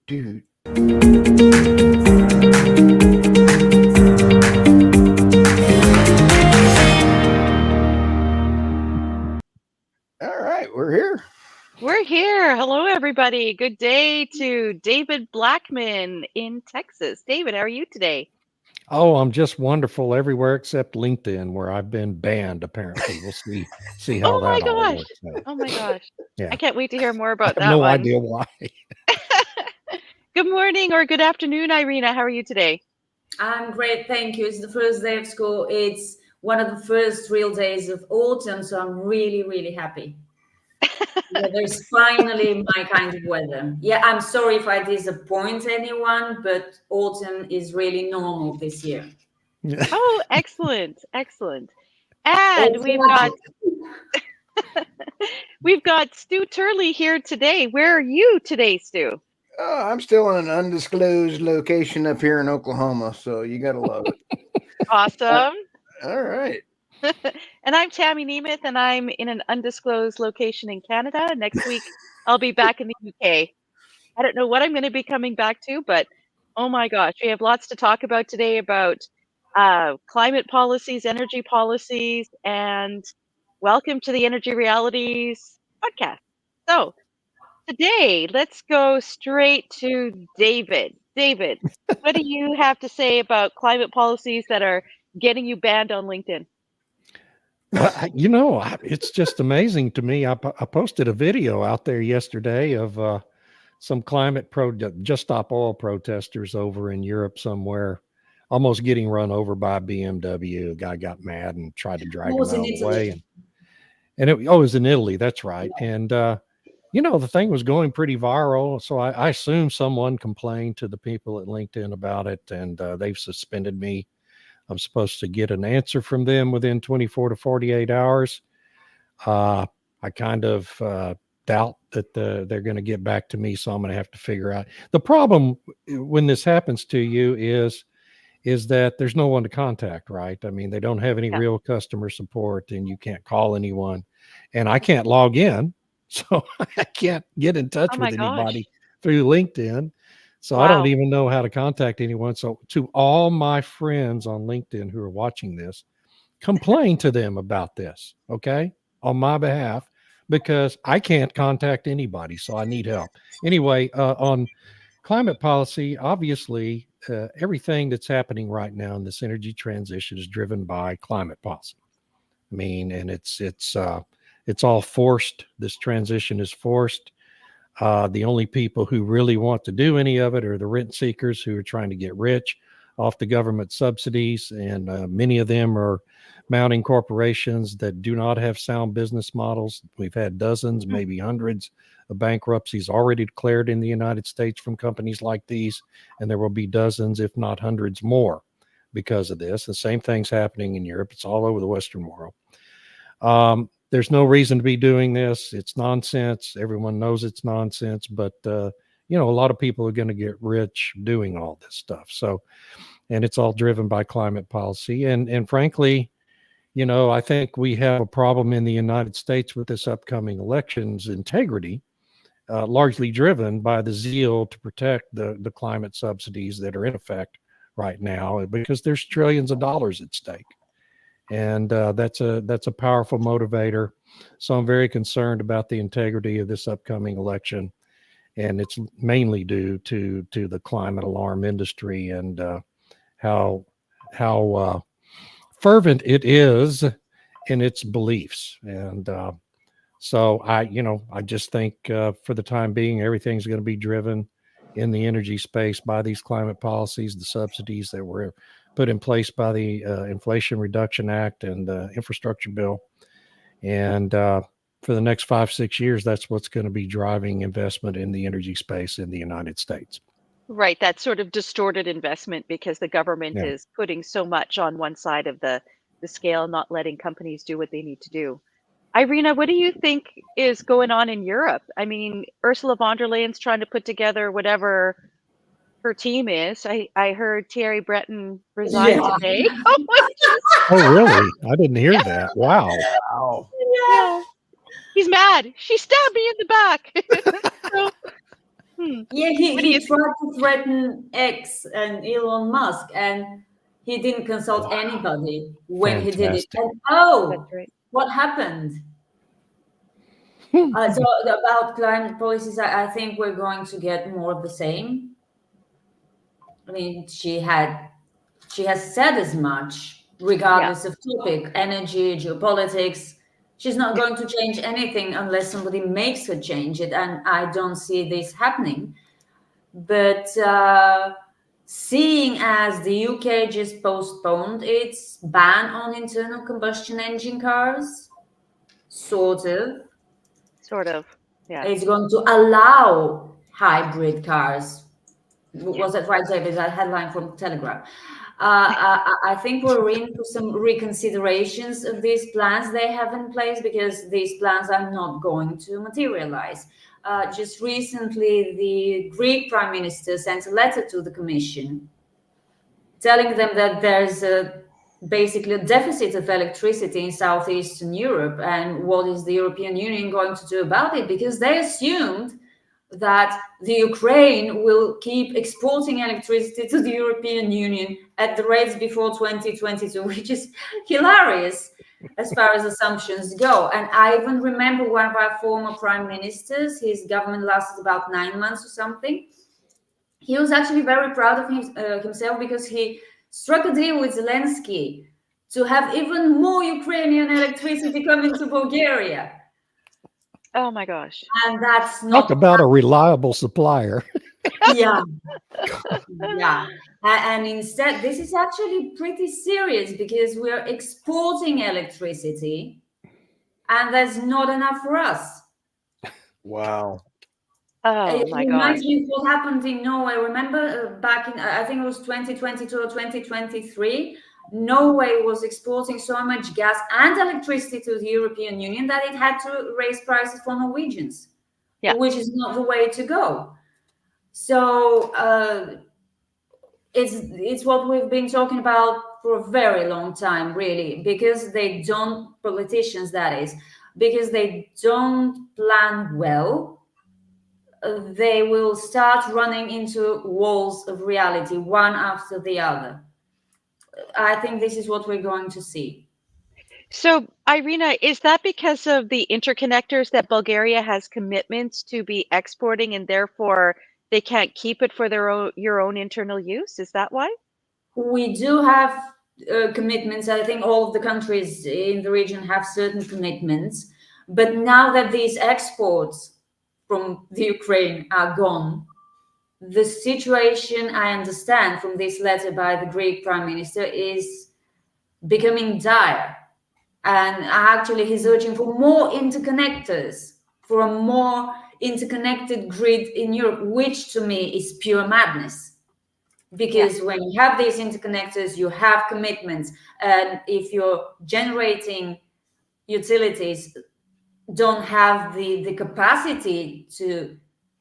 Dude. All right, we're here. We're here. Hello, everybody. Good day to David Blackmon in Texas. David, how are you today? Oh, I'm just wonderful everywhere except LinkedIn, where I've been banned. Apparently, we'll see how Oh my that all gosh. works out. Oh my gosh. I Yeah, can't wait to hear more I about have that no one. idea why. Good morning or good afternoon, Irina. How are you today? I'm great, thank you. It's the first day of school. It's one of the first real days of autumn, so I'm really, really happy. There's finally my kind of weather. Yeah, I'm sorry if I disappoint anyone, but autumn is really normal this year. Oh, excellent. Excellent. And It's we've got Stu Turley here today. Where are you today, Stu? I'm still in an undisclosed location up here in Oklahoma, so you got to love it. Awesome. All right. And I'm Tammy Nemeth, and I'm in an undisclosed location in Canada. Next week, I'll be back in the UK. I don't know what I'm going to be coming back to, but oh my gosh, we have lots to talk about today about climate policies, energy policies, and welcome to the Energy Realities podcast. So today, let's go straight to David. David, what do you have to say about climate policies that are getting you banned on LinkedIn? It's just amazing to me. I posted a video out there yesterday of some Just Stop Oil protesters over in Europe somewhere, almost getting run over by a BMW. A guy got mad and tried to drag him out of the way. And it was in Italy. That's right. And, the thing was going pretty viral. So I assume someone complained to the people at LinkedIn about it, and they've suspended me. I'm supposed to get an answer from them within 24 to 48 hours. I kind of doubt that they're going to get back to me, so I'm going to have to figure out. The problem when this happens to you is that there's no one to contact, right? I mean, they don't have any real customer support, and you can't call anyone, and I can't log in, so I can't get in touch with anybody through LinkedIn. So I don't even know how to contact anyone. So to all my friends on LinkedIn who are watching this, complain to them about this, okay, on my behalf, because I can't contact anybody. So I need help. Anyway, on climate policy, obviously, everything that's happening right now in this energy transition is driven by climate policy. I mean, and it's all forced. This transition is forced. The only people who really want to do any of it are the rent seekers who are trying to get rich off the government subsidies. And many of them are mounting corporations that do not have sound business models. We've had dozens, maybe hundreds of bankruptcies already declared in the United States from companies like these. And there will be dozens, if not hundreds more because of this. The same thing's happening in Europe. It's all over the Western world. There's no reason to be doing this. It's nonsense. Everyone knows it's nonsense, but a lot of people are going to get rich doing all this stuff. So, and it's all driven by climate policy. And frankly, I think we have a problem in the United States with this upcoming election's integrity, largely driven by the zeal to protect the climate subsidies that are in effect right now, because there's trillions of dollars at stake. And that's a powerful motivator. So I'm very concerned about the integrity of this upcoming election, and it's mainly due to the climate alarm industry and how fervent it is in its beliefs. And so I just think for the time being, everything's going to be driven in the energy space by these climate policies, the subsidies that were put in place by the Inflation Reduction Act and the infrastructure bill. And for the next 5-6 years, that's what's going to be driving investment in the energy space in the United States. Right. That sort of distorted investment because the government is putting so much on one side of the scale, not letting companies do what they need to do. Irina, what do you think is going on in Europe? I mean, Ursula von der Leyen's trying to put together whatever her team is. I heard Thierry Breton resigned today. Oh my goodness. Oh, really? I didn't hear that. Wow. Yeah. He's mad. She stabbed me in the back. Yeah, he tried to threaten X and Elon Musk, and he didn't consult anybody when he did it. Fantastic. And That's right. what happened? So about climate policies, I think we're going to get more of the same. I mean, she has said as much, regardless of topic, energy, geopolitics. She's not going to change anything unless somebody makes her change it, and I don't see this happening. But seeing as the UK just postponed its ban on internal combustion engine cars, sort of, Yeah. it's going to allow hybrid cars. Was that right, David? That headline from Telegraph. I think we're in for some reconsiderations of these plans they have in place, because these plans are not going to materialize. Just recently, the Greek Prime Minister sent a letter to the Commission telling them that there's basically a deficit of electricity in Southeastern Europe, and what is the European Union going to do about it? Because they assumed that the Ukraine will keep exporting electricity to the European Union at the rates before 2022, which is hilarious as far as assumptions go. And I even remember one of our former prime ministers, his government lasted about 9 months or something. He was actually very proud of himself, because he struck a deal with Zelensky to have even more Ukrainian electricity coming to Bulgaria. Oh my gosh. And that's not Talk about a reliable supplier. yeah. And instead, this is actually pretty serious, because we're exporting electricity and there's not enough for us. Wow. Oh It my reminds gosh. me of what happened in Norway. Remember back in, I think it was 2022 or 2023, Norway was exporting so much gas and electricity to the European Union that it had to raise prices for Norwegians, which is not the way to go. So it's what we've been talking about for a very long time, really, because politicians, that is, because they don't plan well. They will start running into walls of reality, one after the other. I think this is what we're going to see. So, Irina, is that because of the interconnectors that Bulgaria has commitments to be exporting, and therefore they can't keep it for your own internal use? Is that why? We do have commitments. I think all of the countries in the region have certain commitments. But now that these exports from the Ukraine are gone, the situation, I understand from this letter by the Greek Prime Minister, is becoming dire. And actually, he's urging for more interconnectors, for a more interconnected grid in Europe, which to me is pure madness. Because when you have these interconnectors, you have commitments. And if your generating utilities don't have the capacity to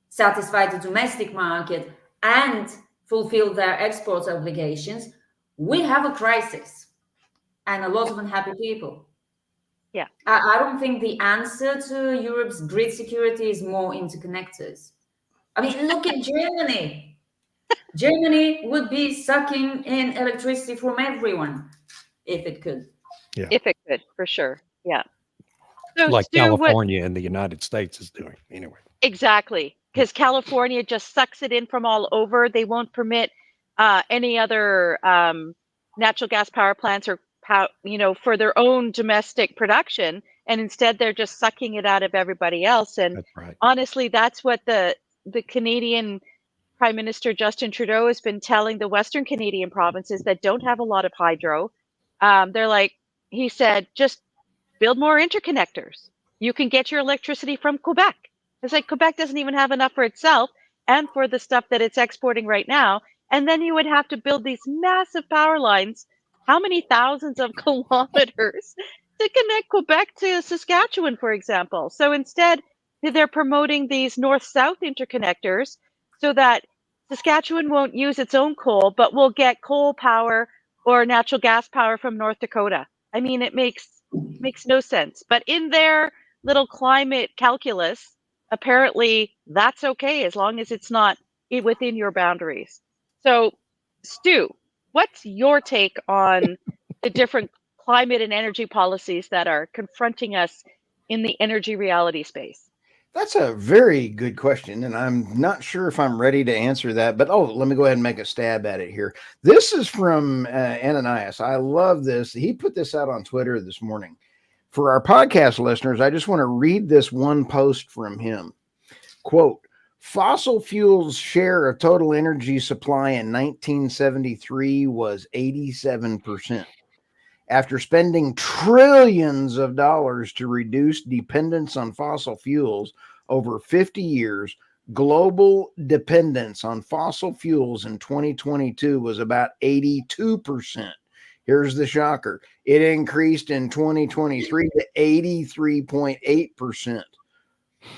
satisfy the domestic market and fulfill their export obligations, we have a crisis and a lot of unhappy people. Yeah. I don't think the answer to Europe's grid security is more interconnectors. I mean, look at Germany. Germany would be sucking in electricity from everyone if it could. Yeah. If it could, for sure. Yeah. So, Like Stu, California and the United States is doing anyway. Exactly. Because California just sucks it in from all over. They won't permit any other natural gas power plants or for their own domestic production, and instead they're just sucking it out of everybody else. And That's right. honestly, that's what the Canadian Prime Minister Justin Trudeau has been telling the Western Canadian provinces that don't have a lot of hydro. They're like, he said, just build more interconnectors. You can get your electricity from Quebec. It's like Quebec doesn't even have enough for itself and for the stuff that it's exporting right now. And then you would have to build these massive power lines, how many thousands of kilometers, to connect Quebec to Saskatchewan, for example. So instead, they're promoting these north-south interconnectors so that Saskatchewan won't use its own coal, but will get coal power or natural gas power from North Dakota. I mean, it makes no sense. But in their little climate calculus, apparently that's okay as long as it's not within your boundaries. So, Stu, what's your take on the different climate and energy policies that are confronting us in the energy reality space? That's a very good question, and I'm not sure if I'm ready to answer that. But let me go ahead and make a stab at it here. This is from Ananias. I love this. He put this out on Twitter this morning. For our podcast listeners, I just want to read this one post from him. Quote, fossil fuels' share of total energy supply in 1973 was 87%. After spending trillions of dollars to reduce dependence on fossil fuels over 50 years, global dependence on fossil fuels in 2022 was about 82%. Here's the shocker. It increased in 2023 to 83.8%.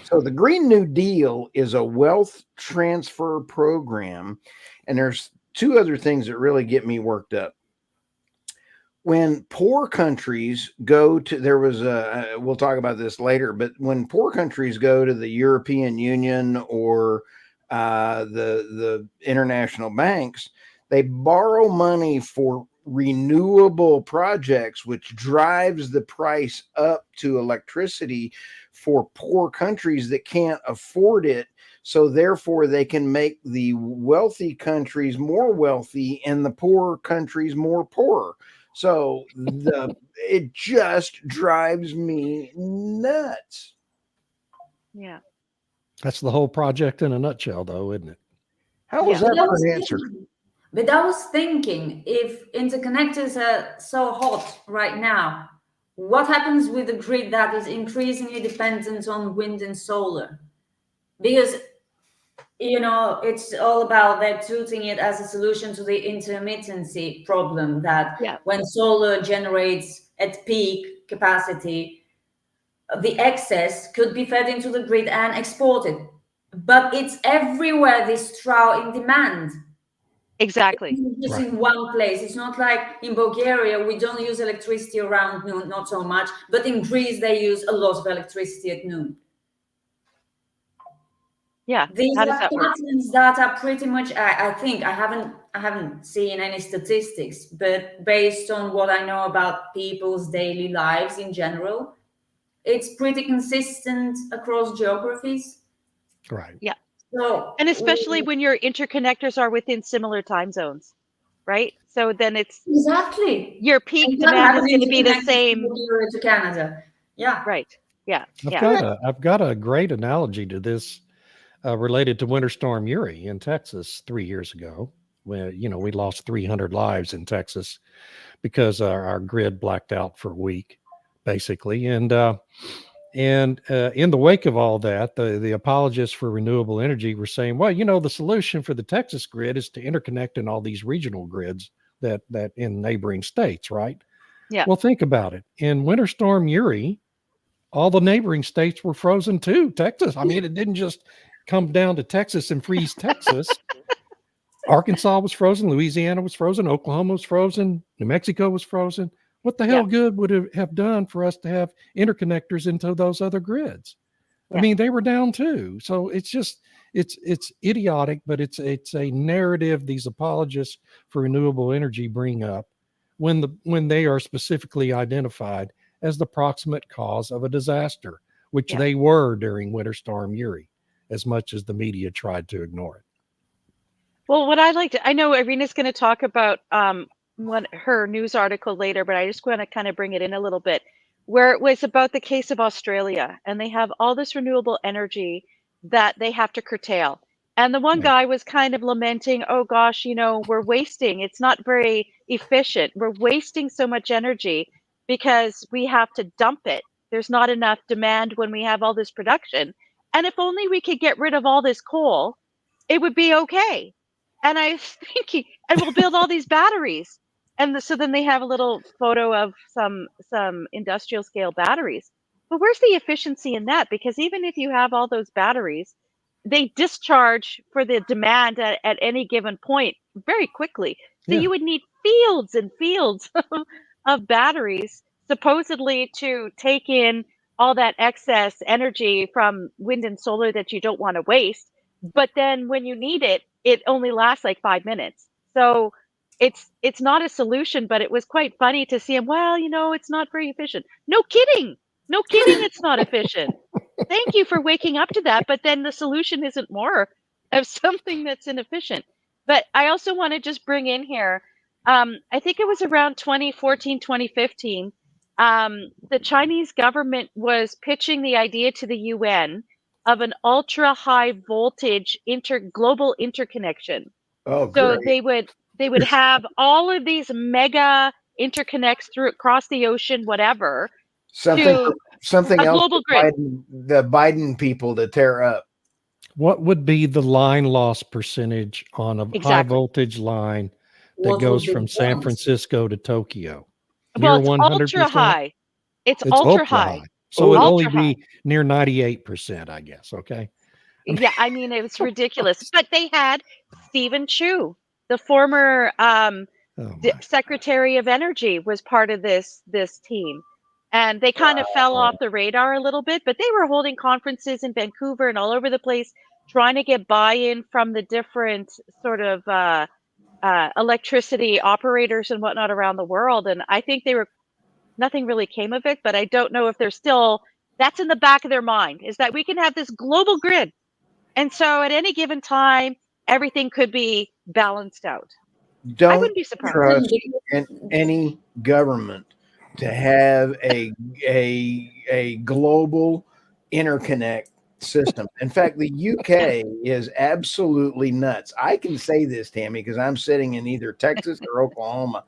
So the Green New Deal is a wealth transfer program. And there's two other things that really get me worked up. When poor countries go to, we'll talk about this later, but when poor countries go to the European Union or the international banks, they borrow money for renewable projects, which drives the price up to electricity for poor countries that can't afford it. So therefore, they can make the wealthy countries more wealthy and the poor countries more poor. So it just drives me nuts. Yeah. That's the whole project in a nutshell, though, isn't it? How was Yeah. that for an answer? But I was thinking, if interconnectors are so hot right now, what happens with the grid that is increasingly dependent on wind and solar? Because, it's all about they're touting it as a solution to the intermittency problem that when solar generates at peak capacity, the excess could be fed into the grid and exported. But it's everywhere, this drought in demand. Exactly. It's just in one place. It's not like in Bulgaria, we don't use electricity around noon, not so much. But in Greece, they use a lot of electricity at noon. Yeah. These How are does that work? patterns that are pretty much, I think, I haven't seen any statistics, but based on what I know about people's daily lives in general, it's pretty consistent across geographies. Right. Yeah. So, and especially when your interconnectors are within similar time zones, right? So then it's exactly your peak demand is going to be the same. To Canada. Yeah. Right. Yeah. I've got a great analogy to this related to Winter Storm Uri in Texas 3 years ago. When we lost 300 lives in Texas because our grid blacked out for a week, basically. And in the wake of all that, the apologists for renewable energy were saying, well, the solution for the Texas grid is to interconnect in all these regional grids that in neighboring states, right? Yeah. Well, think about it. In Winter Storm Uri, all the neighboring states were frozen too. Texas, I mean, it didn't just come down to Texas and freeze Texas. Arkansas was frozen, Louisiana was frozen, Oklahoma was frozen, New Mexico was frozen. What the hell good would it have done for us to have interconnectors into those other grids? I mean, they were down too. So it's just it's idiotic, but it's a narrative these apologists for renewable energy bring up when they are specifically identified as the proximate cause of a disaster, which they were during Winter Storm Uri, as much as the media tried to ignore it. Well, what I know Irina's going to talk about her news article later, but I just want to kind of bring it in a little bit, where it was about the case of Australia, and they have all this renewable energy that they have to curtail. And the one guy was kind of lamenting, oh gosh, we're wasting. It's not very efficient. We're wasting so much energy because we have to dump it. There's not enough demand when we have all this production. And if only we could get rid of all this coal, it would be okay. And I was thinking, and we'll build all these batteries. And so then they have a little photo of some industrial scale batteries. But where's the efficiency in that? Because even if you have all those batteries, they discharge for the demand at any given point very quickly. So you would need fields and fields of batteries supposedly to take in all that excess energy from wind and solar that you don't want to waste. But then when you need it, it only lasts like 5 minutes. So it's not a solution, but it was quite funny to see him. Well, it's not very efficient. No kidding. No kidding. It's not efficient. Thank you for waking up to that. But then the solution isn't more of something that's inefficient. But I also want to just bring in here, I think it was around 2014, 2015, the Chinese government was pitching the idea to the UN of an ultra high voltage global interconnection. Oh, So great. they would have all of these mega interconnects across the ocean, whatever, Something to something a else global for grid. the Biden people to tear up. What would be the line loss percentage on a high Exactly. voltage line that What goes would be from the San point? Francisco to Tokyo? Well, Near it's 100%? ultra high. It's It's ultra ultra high. high. So it'd only Ultra high. be near 98%, I guess. Okay. Yeah, I mean, it was ridiculous. But they had Stephen Chu, the former Oh my. Secretary of Energy, was part of this team. And they kind of fell off the radar a little bit, but they were holding conferences in Vancouver and all over the place, trying to get buy-in from the different sort of electricity operators and whatnot around the world. And I think nothing really came of it, but I don't know if they're still, that's in the back of their mind, is that we can have this global grid. And so at any given time, everything could be balanced out. I Don't wouldn't be surprised. trust any government to have a global interconnect system. In fact, the UK is absolutely nuts. I can say this, Tammy, because I'm sitting in either Texas or Oklahoma,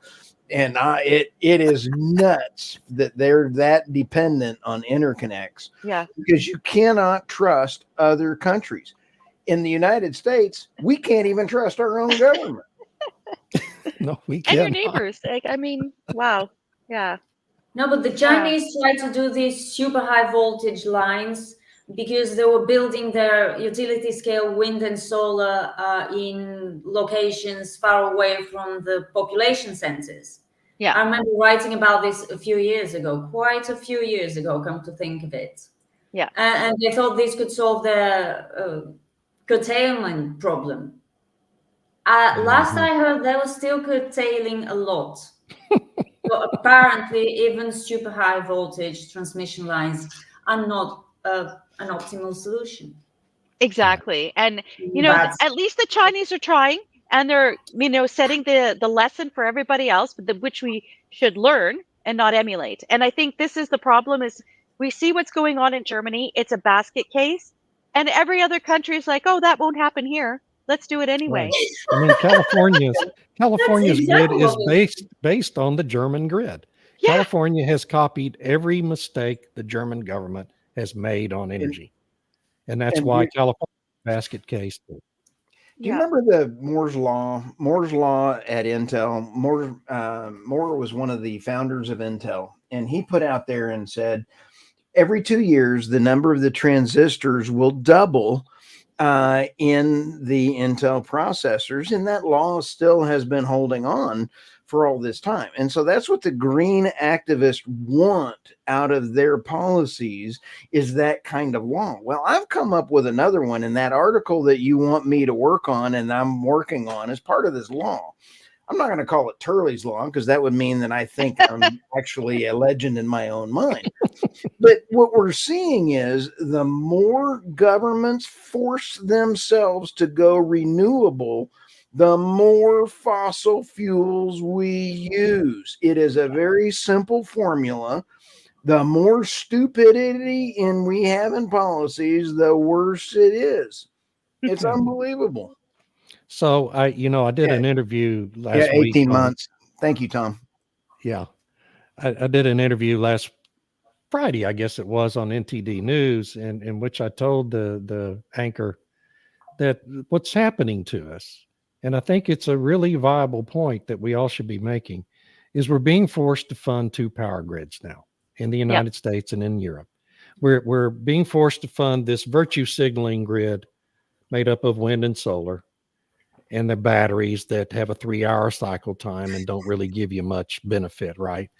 and it is nuts that they're that dependent on interconnects. Yeah. Because you cannot trust other countries. In the United States, we can't even trust our own government. No, we And can't. your neighbors. Like, I mean, wow. Yeah. No, but the Chinese tried to do these super high voltage lines because they were building their utility scale wind and solar in locations far away from the population centers. Yeah. I remember writing about this quite a few years ago, come to think of it. Yeah. And they thought this could solve the curtailment problem. Last I heard, they were still curtailing a lot. So apparently, even super high voltage transmission lines are not an optimal solution. Exactly. And, That's- at least the Chinese are trying, and they're, setting the lesson for everybody else, which we should learn and not emulate. And I think this is the problem, is we see what's going on in Germany. It's a basket case. And every other country is like, oh, that won't happen here. Let's do it anyway. Right. I mean, California's exactly grid is what we- based on the German grid. Yeah. California has copied every mistake the German government has made on energy. And that's why California basket case. Do you remember the Moore's Law? Moore's Law at Intel. Moore was one of the founders of Intel, and he put out there and said, every 2 years, the number of the transistors will double in the Intel processors, and that law still has been holding on for all this time. And so that's what the green activists want out of their policies, is that kind of law. Well, I've come up with another one in that article that you want me to work on, and I'm working on as part of this law. I'm not going to call it Turley's Law, because that would mean that I think I'm actually a legend in my own mind. But what we're seeing is the more governments force themselves to go renewable, the more fossil fuels we use. It is a very simple formula. The more stupidity we have in policies, the worse it is. It's unbelievable. So I did an interview last week. 18 months. Thank you, Tom. Yeah. I did an interview last Friday, I guess it was, on NTD News, in which I told the anchor that what's happening to us, and I think it's a really viable point that we all should be making, is we're being forced to fund two power grids now in the United States and in Europe. We're being forced to fund this virtue signaling grid made up of wind and solar, and the batteries that have a 3-hour cycle time and don't really give you much benefit, right?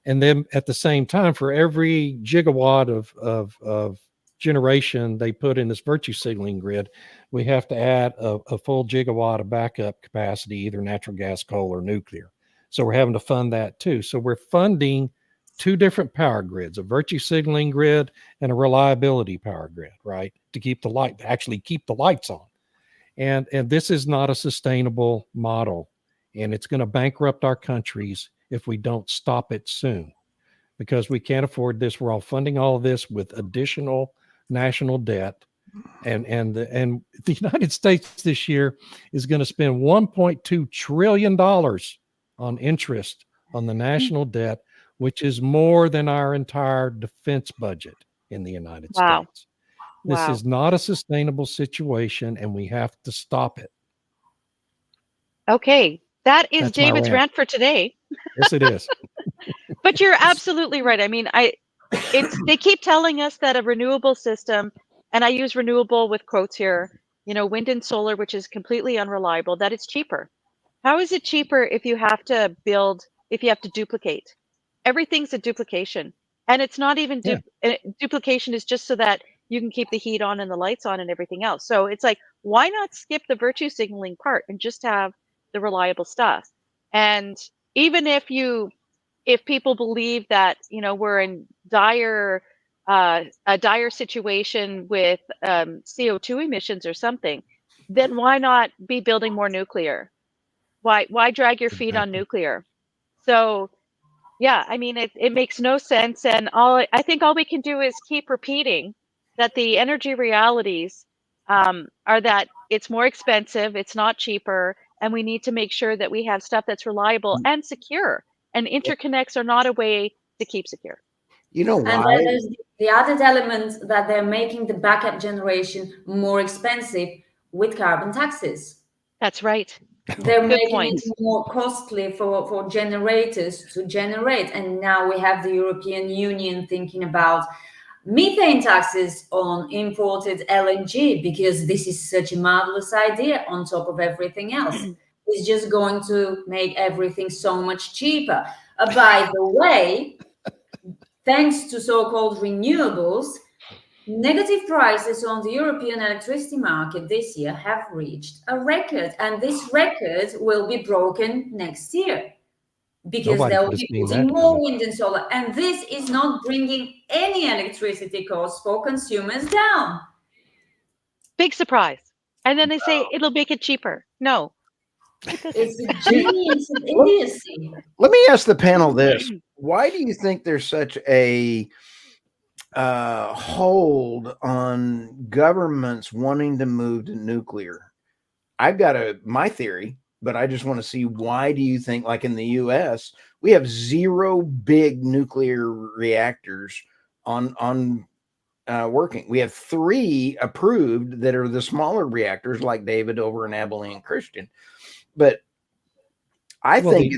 And then at the same time, for every gigawatt of generation they put in this virtue signaling grid, we have to add a full gigawatt of backup capacity, either natural gas, coal, or nuclear. So we're having to fund that too. So we're funding two different power grids, a virtue signaling grid and a reliability power grid, right? To keep the light, actually keep the lights on. And this is not a sustainable model. And it's going to bankrupt our countries if we don't stop it soon, because we can't afford this. We're all funding all of this with additional national debt. And the United States this year is going to spend $1.2 trillion on interest on the national debt, which is more than our entire defense budget in the United States. This is not a sustainable situation, and we have to stop it. Okay. That's David's rant for today. Yes, it is. But you're absolutely right. I mean, they keep telling us that a renewable system, and I use renewable with quotes here, wind and solar, which is completely unreliable, that it's cheaper. How is it cheaper if you have to duplicate? Everything's a duplication. And it's not even duplication is just so that you can keep the heat on and the lights on and everything else. So it's like, why not skip the virtue signaling part and just have the reliable stuff? And even if people believe that, we're in a dire situation with CO2 emissions or something, then why not be building more nuclear? Why drag your feet on nuclear? So, yeah, I mean, it makes no sense. And I think all we can do is keep repeating that the energy realities are that it's more expensive, it's not cheaper, and we need to make sure that we have stuff that's reliable and secure. And interconnects are not a way to keep secure. You know why? And then there's the added element that they're making the backup generation more expensive with carbon taxes. That's right. They're making it more costly for generators to generate. And now we have the European Union thinking about methane taxes on imported LNG, because this is such a marvelous idea on top of everything else. It's just going to make everything so much cheaper. By the way, thanks to so-called renewables, negative prices on the European electricity market this year have reached a record, and this record will be broken next year because they'll be putting more wind and solar, and this is not bringing any electricity costs for consumers down. Big surprise. And then they say it'll make it cheaper. No. It's a genius of idiocy. Let me ask the panel this. Why do you think there's such a hold on governments wanting to move to nuclear? I've got my theory, but I just want to see, why do you think, like in the US, we have 0 big nuclear reactors on working? We have 3 approved that are the smaller reactors, like David over in Abilene Christian. But I think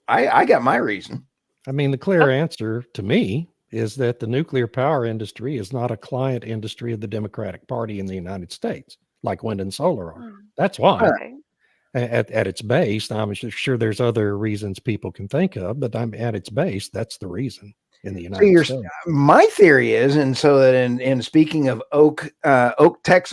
I got my reason. I mean, the clear answer to me is that the nuclear power industry is not a client industry of the Democratic Party in the United States, like wind and solar are. That's why. Okay. At its base, I'm sure there's other reasons people can think of, but at its base, that's the reason in the United States. My theory is, and so that in speaking of Texoka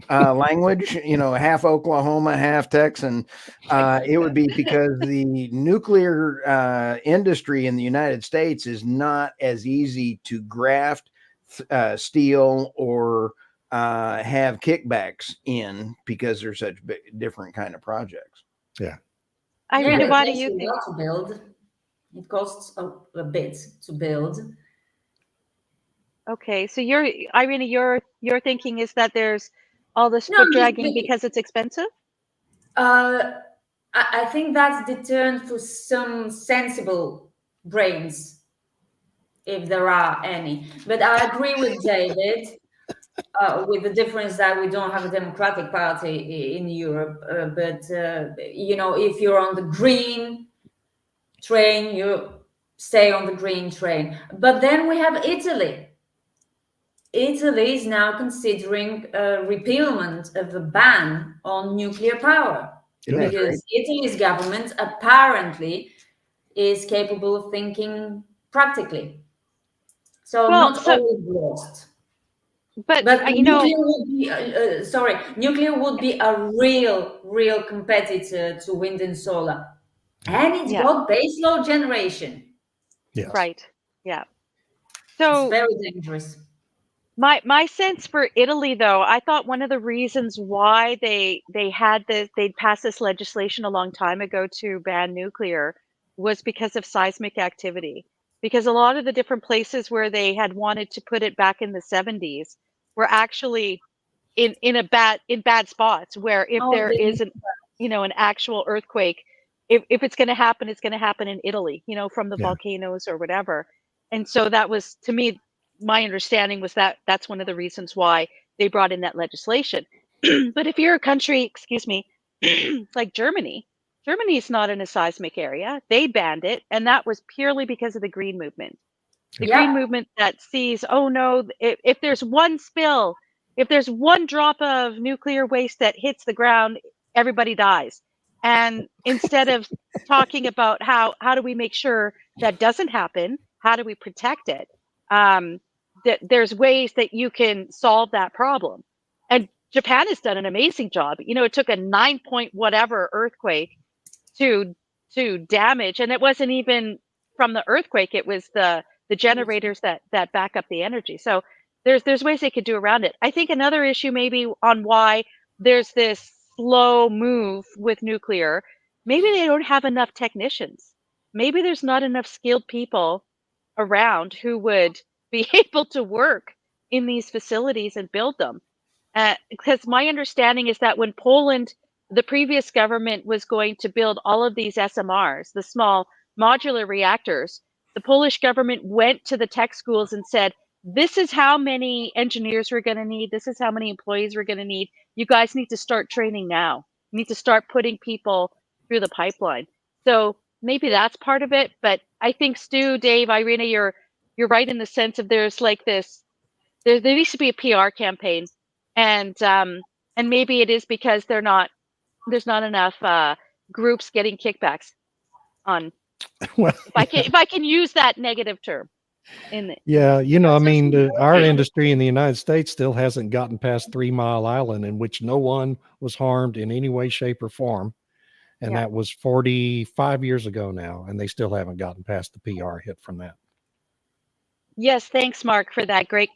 language, half Oklahoma, half Texan, it would be because the nuclear industry in the United States is not as easy to graft steel or have kickbacks in, because they're such different kind of projects. Yeah. Irina, why do you think? To build, it costs a bit to build. Okay, so Irina, your thinking is that there's all this foot dragging because it's expensive? I think that's deterrent for some sensible brains, if there are any. But I agree with David, with the difference that we don't have a democratic party in Europe. But if you're on the green train, you stay on the green train. But then we have Italy. Italy is now considering repealment of the ban on nuclear power, because Italy's government apparently is capable of thinking practically. So Well, not always lost. but nuclear would be nuclear would be a real competitor to wind and solar, and it's got baseload generation. Yes. Right. Yeah. It's So very dangerous. my sense for Italy, though, I thought one of the reasons why they'd passed this legislation a long time ago to ban nuclear was because of seismic activity. Because a lot of the different places where they had wanted to put it back in the 70s were actually in bad spots, where if there is an actual earthquake, if it's going to happen, it's going to happen in Italy, from the volcanoes or whatever. And so that was, to me, my understanding was that that's one of the reasons why they brought in that legislation. But if you're a country, excuse me, like Germany is not in a seismic area. They banned it, and that was purely because of the green movement. The green movement that sees, oh no, if there's one spill, if there's one drop of nuclear waste that hits the ground, everybody dies. And instead of talking about how do we make sure that doesn't happen, how do we protect it, there's ways that you can solve that problem. And Japan has done an amazing job. It took a 9 point whatever earthquake to damage, and it wasn't even from the earthquake, it was the generators that back up the energy. So there's ways they could do around it. I think another issue maybe on why there's this slow move with nuclear, maybe they don't have enough technicians. Maybe there's not enough skilled people around who would be able to work in these facilities and build them. Because my understanding is that when Poland, the previous government, was going to build all of these SMRs, the small modular reactors, the Polish government went to the tech schools and said, this is how many engineers we're going to need. This is how many employees we're going to need. You guys need to start training now. You need to start putting people through the pipeline. So maybe that's part of it. But I think Stu, Dave, Irina, you're right in the sense of there's like this, there needs to be a PR campaign. And maybe it is because there's not enough groups getting kickbacks on. Well, if I can use that negative term. Our industry in the United States still hasn't gotten past 3 Mile Island, in which no one was harmed in any way, shape, or form. And that was 45 years ago now, and they still haven't gotten past the PR hit from that. Yes, thanks, Mark, for that great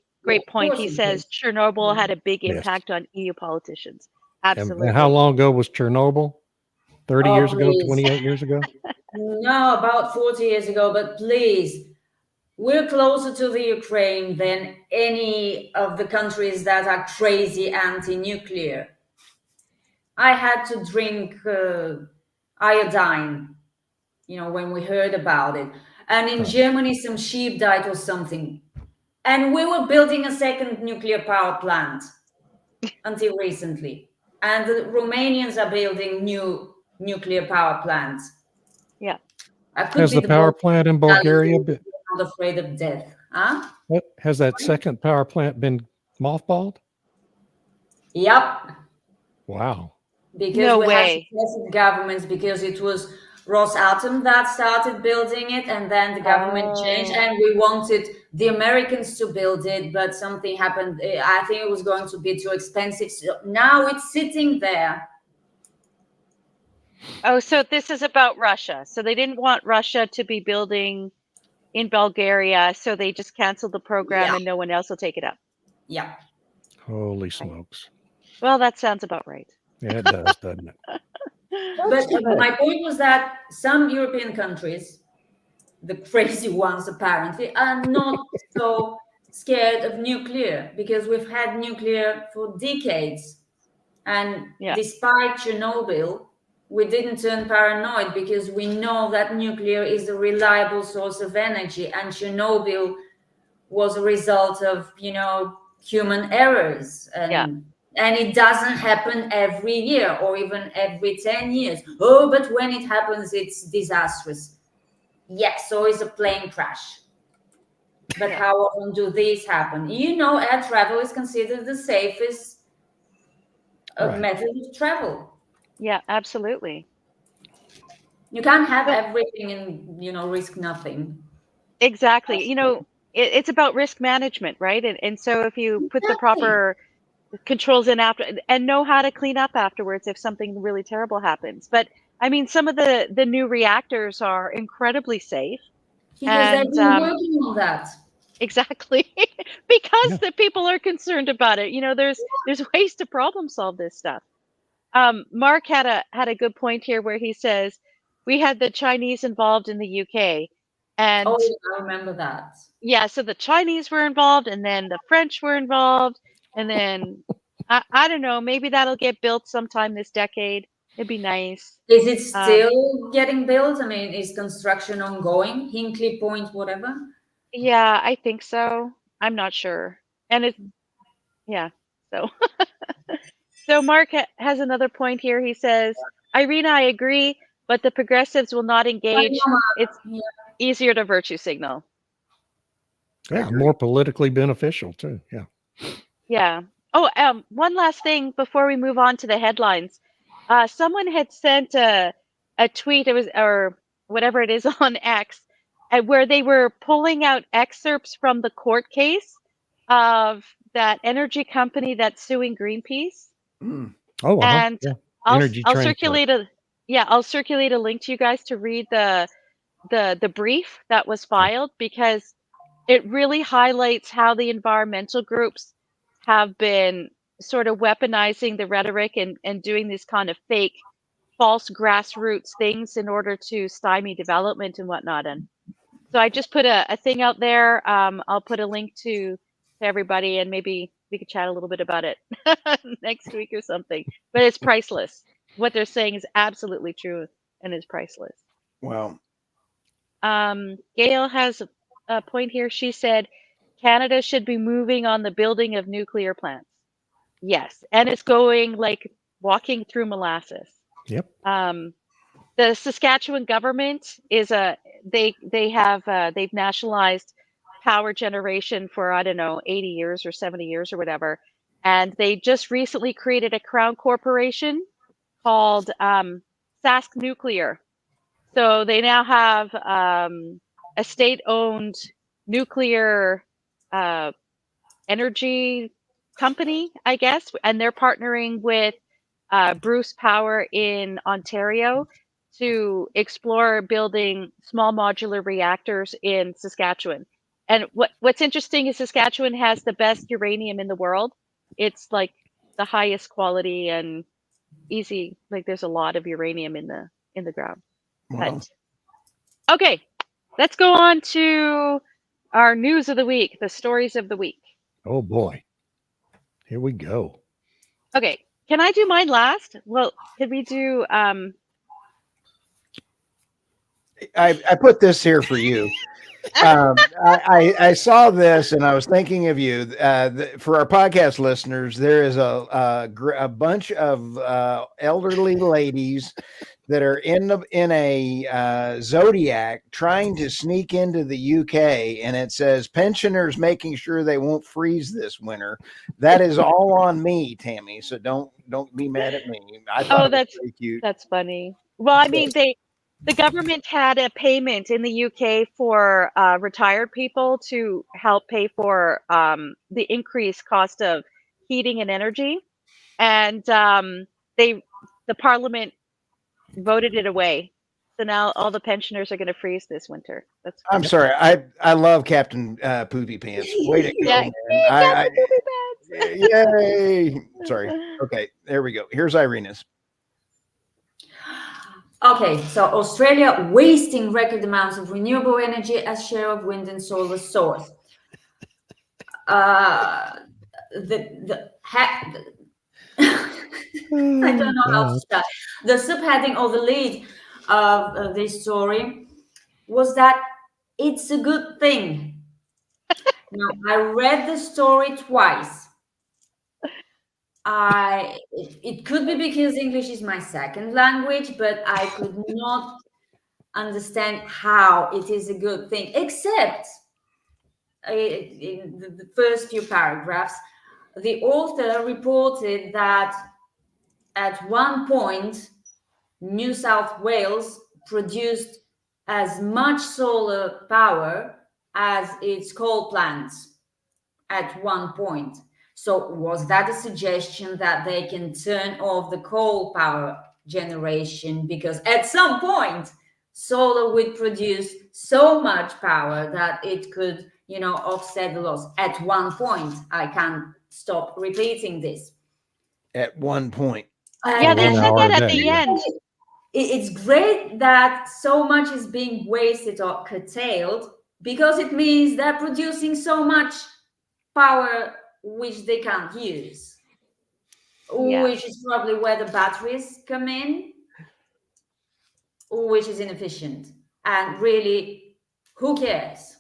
point. He says Chernobyl had a big impact on EU politicians. Absolutely. And how long ago was Chernobyl? 30 years ago, 28 years ago? No, about 40 years ago, but please, we're closer to the Ukraine than any of the countries that are crazy anti-nuclear. I had to drink iodine, when we heard about it. And in Germany, some sheep died or something. And we were building a second nuclear power plant until recently. And the Romanians are building new nuclear power plants. Yeah. Has the power plant in Bulgaria been? I'm not afraid of death. Huh? Has that second power plant been mothballed? Yep. Wow. Because we had successive governments, because it was Rosatom that started building it, and then the government changed, and we wanted the Americans to build it, but something happened. I think it was going to be too expensive. So now it's sitting there. Oh, so this is about Russia. So they didn't want Russia to be building in Bulgaria, so they just canceled the program and no one else will take it up. Yeah. Holy smokes. Well, that sounds about right. Yeah, it does, doesn't it? But my point was that some European countries, the crazy ones apparently, are not so scared of nuclear, because we've had nuclear for decades. And despite Chernobyl, we didn't turn paranoid, because we know that nuclear is a reliable source of energy, and Chernobyl was a result of, human errors. And it doesn't happen every year or even every 10 years. Oh, but when it happens, it's disastrous. Yes, so is a plane crash. But how often do these happen? Air travel is considered the safest method of travel. Yeah, absolutely. You can't have everything and risk nothing. Exactly. It's about risk management, right? And so if you put the Exactly. proper controls in after and know how to clean up afterwards if something really terrible happens. But I mean, some of the new reactors are incredibly safe, Because they've and been working on that. exactly because Yeah. the people are concerned about it. There's ways to problem solve this stuff. Mark had a good point here where he says we had the Chinese involved in the UK, and Oh, I remember that. yeah, so the Chinese were involved, and then the French were involved, and then I don't know, maybe that'll get built sometime this decade. It'd be nice. Is it still getting built? I mean, is construction ongoing? Hinkley Point, whatever? Yeah, I think so. I'm not sure. And yeah, so so Mark has another point here. He says, Irina, I agree, but the progressives will not engage. It's Yeah. easier to virtue signal. Yeah, more politically beneficial too. Yeah. Yeah. Oh, one last thing before we move on to the headlines. Someone had sent a tweet, it was or whatever it is on X, where they were pulling out excerpts from the court case of that energy company that's suing Greenpeace. Oh, And yeah. I'll Energy I'll transfer. circulate I'll circulate a link to you guys to read the brief that was filed, because it really highlights how the environmental groups have been sort of weaponizing the rhetoric and doing these kind of fake false grassroots things in order to stymie development and whatnot. And so I just put a thing out there. I'll put a link to everybody, and maybe we could chat a little bit about it next week or something. But it's priceless. What they're saying is absolutely true and is priceless. Wow. Gail has a point here. She said Canada should be moving on the building of nuclear plants. Yes, and it's going like walking through molasses. Yep. The Saskatchewan government is they've nationalized power generation for, I don't know, 80 years or 70 years or whatever, and they just recently created a crown corporation called Sask Nuclear. So they now have a state-owned nuclear energy company, I guess, and they're partnering with Bruce Power in Ontario to explore building small modular reactors in Saskatchewan. And what's interesting is Saskatchewan has the best uranium in the world. It's like the highest quality and easy. Like there's a lot of uranium in the ground. Wow. But okay, let's go on to our news of the week, the stories of the week. Oh boy. Here we go. Okay, can I do mine last? Well, could we do I put this here for you. I saw this and I was thinking of you. For our podcast listeners, there is a bunch of elderly ladies that are in a Zodiac trying to sneak into the UK, and it says pensioners making sure they won't freeze this winter. That is all on me, Tammy. So don't be mad at me. I thought it was pretty cute. That's funny. Well, I mean, the government had a payment in the UK for retired people to help pay for the increased cost of heating and energy, and the Parliament voted it away. So now all the pensioners are going to freeze this winter. I'm sorry. I love Captain Poopy Pants. Way to go, Yeah, man. Yay. Sorry. Okay, there we go. Here's Irina's. Okay, so Australia wasting record amounts of renewable energy as share of wind and solar source. I don't know how to start. The subheading or the lead of this story was that it's a good thing. Now, I read the story twice. It could be because English is my second language, but I could not understand how it is a good thing, except in the first few paragraphs. The author reported that at one point, New South Wales produced as much solar power as its coal plants at one point. So was that a suggestion that they can turn off the coal power generation, because at some point solar would produce so much power that it could, offset the loss at one point? I can't stop repeating this. At one point. Yeah, they And said that at day, the yeah. end. it's great that so much is being wasted or curtailed, because it means they're producing so much power which they can't use, Yeah. which is probably where the batteries come in, which is inefficient. And really, who cares?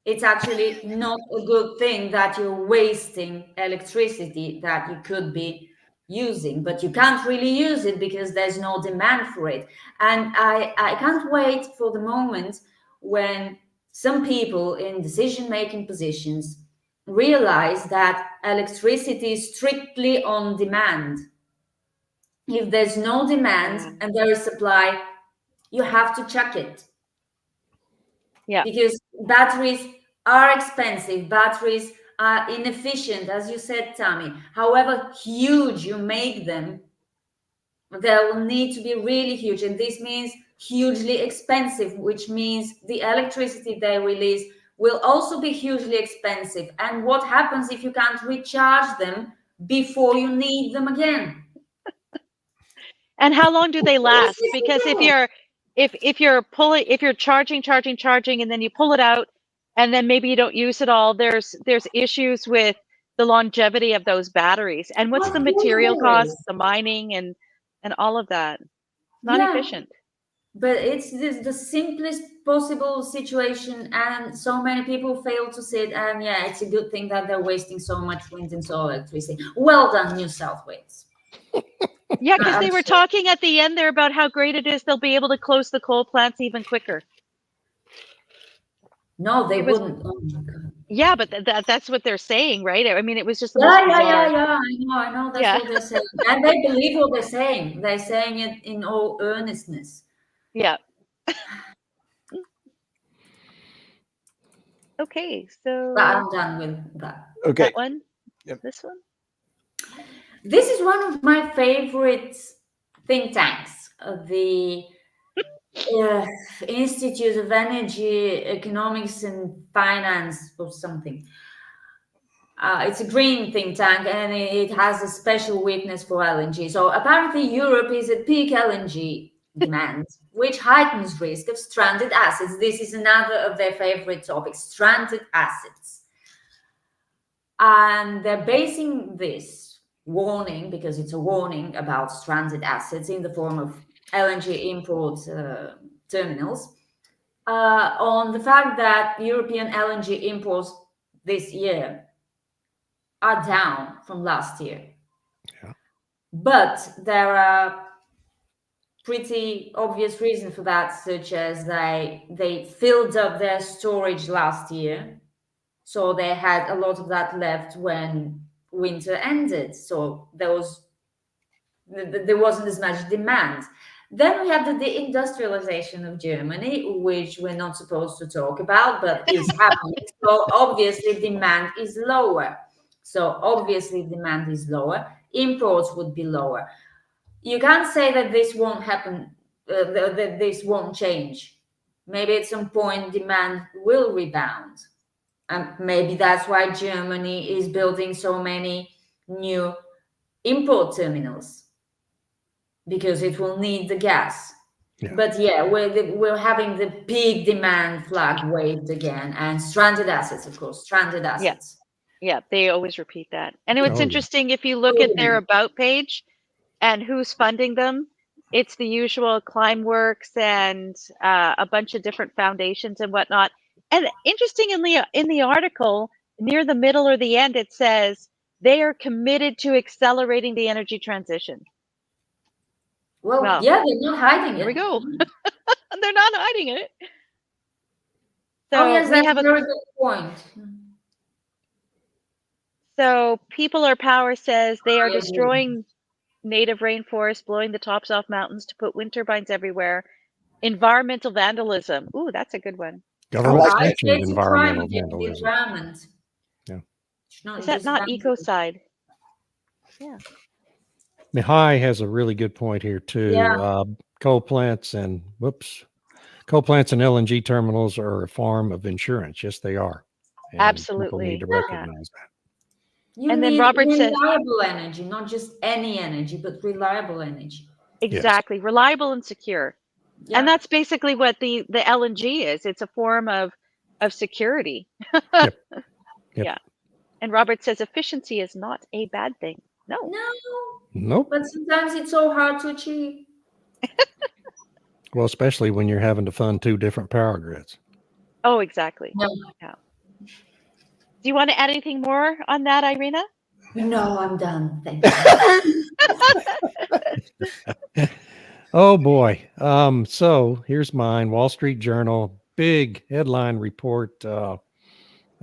It's actually not a good thing that you're wasting electricity that you could be using, but you can't really use it because there's no demand for it. And I can't wait for the moment when some people in decision-making positions realize that electricity is strictly on demand. If there's no demand and there is supply, you have to check it. Yeah. Because batteries are expensive, batteries are inefficient, as you said, Tammy. However huge you make them, they will need to be really huge, and this means hugely expensive, which means the electricity they release will also be hugely expensive. And what happens if you can't recharge them before you need them again? And how long do they last? Because if you're charging, and then you pull it out, and then maybe you don't use it all, there's issues with the longevity of those batteries. And what's the material cost, the mining, and all of that? Not efficient. But it's the simplest possible situation, and so many people fail to see it. And yeah, it's a good thing that they're wasting so much wind and solar electricity. Well done, New South Wales. Yeah, because they were talking at the end there about how great it is they'll be able to close the coal plants even quicker. No, they wouldn't. Oh my God. Yeah, but that's what they're saying, right? I mean, it was just the Yeah. most bizarre. I know. That's what they're saying, and they believe what they're saying. They're saying it in all earnestness. Yeah. Okay, so But I'm done with that. Okay. that one. Yep. This one. This is one of my favorite think tanks, the Institute of Energy, Economics and Finance or something. It's a green think tank, and it has a special weakness for LNG. So apparently Europe is at peak LNG demand, which heightens risk of stranded assets. This is another of their favorite topics, stranded assets. And they're basing this warning, because it's a warning about stranded assets in the form of LNG import terminals, on the fact that European LNG imports this year are down from last year. Yeah. But there are pretty obvious reasons for that, such as they filled up their storage last year, so they had a lot of that left when winter ended, so there wasn't as much demand. Then we have the deindustrialization of Germany, which we're not supposed to talk about, but is happening. So obviously demand is lower. Imports would be lower. You can't say that this won't happen, that this won't change. Maybe at some point demand will rebound. And maybe that's why Germany is building so many new import terminals, because it will need the gas. Yeah. But yeah, we're having the big demand flag waved again, and stranded assets, of course, stranded assets. Yeah, they always repeat that. And it's yeah. interesting if you look at their about page and who's funding them. It's the usual Climeworks and a bunch of different foundations and whatnot. And interestingly, in the article, near the middle or the end, it says they are committed to accelerating the energy transition. Well, yeah, they're not hiding it. Here we go. They're not hiding it. So yes, we that's have a very good point. So People Are Power says they are destroying native rainforests, blowing the tops off mountains to put wind turbines everywhere, Environmental vandalism. Ooh, that's a good one. Government like I say sanctioned it's a crime environmental against the vandalism. environment. Yeah. It's not Is that just not vandalism. ecocide? Yeah. Mihai has a really good point here too. Yeah. Coal plants and LNG terminals are a form of insurance. Yes, they are. And people need Absolutely. to Yeah. recognize that. You And then need Robert says- reliable energy, not just any energy, but reliable energy. Exactly. Reliable and secure. Yeah. And that's basically what the LNG is. It's a form of security. Yep. Yeah. And Robert says efficiency is not a bad thing. No. No, Nope. but sometimes it's so hard to achieve. Well, especially when you're having to fund 2 different power grids. Oh, exactly. No. Yeah. Do you want to add anything more on that, Irina? No, I'm done. Thank you. Oh boy. So here's mine. Wall Street Journal, big headline report. I